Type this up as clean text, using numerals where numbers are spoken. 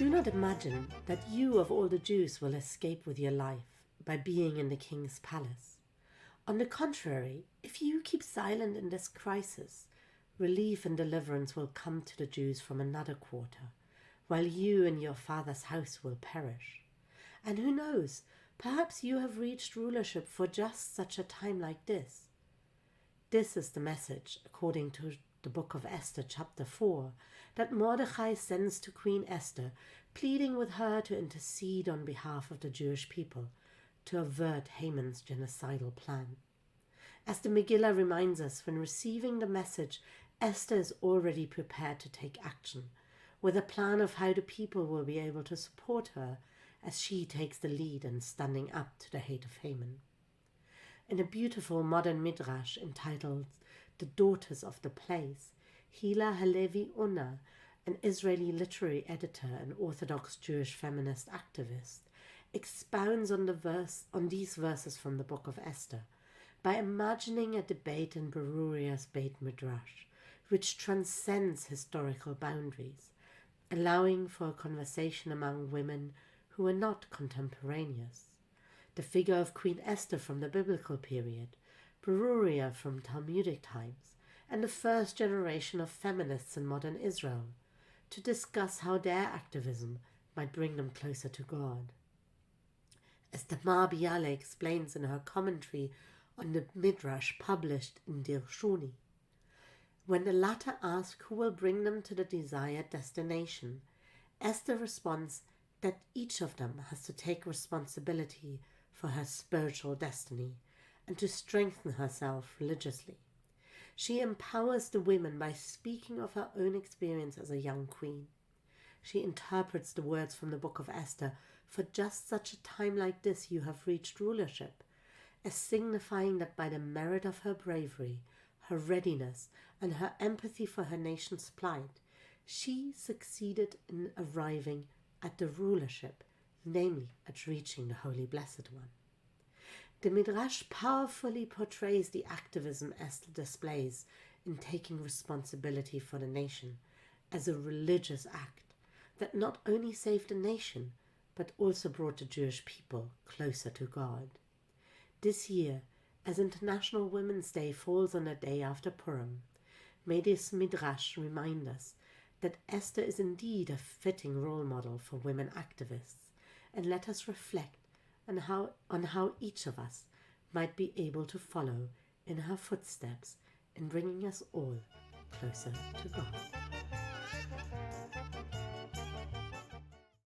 Do not imagine that you of all the Jews will escape with your life by being in the king's palace. On the contrary, if you keep silent in this crisis, relief and deliverance will come to the Jews from another quarter, while you and your father's house will perish. And who knows, perhaps you have reached rulership for just such a time like this. This is the message, according to the book of Esther, chapter 4, that Mordechai sends to Queen Esther, pleading with her to intercede on behalf of the Jewish people, to avert Haman's genocidal plan. As the Megillah reminds us, when receiving the message, Esther is already prepared to take action, with a plan of how the people will be able to support her as she takes the lead in standing up to the hate of Haman. In a beautiful modern midrash entitled The Daughters of the Place, Hila Halevi Una, an Israeli literary editor and Orthodox Jewish feminist activist, expounds on these verses from the book of Esther by imagining a debate in Beruria's Beit Midrash, which transcends historical boundaries, allowing for a conversation among women who are not contemporaneous. The figure of Queen Esther from the biblical period, Beruria from Talmudic times, and the first generation of feminists in modern Israel, to discuss how their activism might bring them closer to God. As Tamar Biale explains in her commentary on the Midrash published in Dirshuni, when the latter ask who will bring them to the desired destination, Esther responds that each of them has to take responsibility for her spiritual destiny and to strengthen herself religiously. She empowers the women by speaking of her own experience as a young queen. She interprets the words from the book of Esther, for just such a time like this you have reached rulership, as signifying that by the merit of her bravery, her readiness, and her empathy for her nation's plight, she succeeded in arriving at the rulership, namely at reaching the Holy Blessed One. The Midrash powerfully portrays the activism Esther displays in taking responsibility for the nation as a religious act that not only saved the nation, but also brought the Jewish people closer to God. This year, as International Women's Day falls on the day after Purim, may this Midrash remind us that Esther is indeed a fitting role model for women activists, and let us reflect on how each of us might be able to follow in her footsteps in bringing us all closer to God.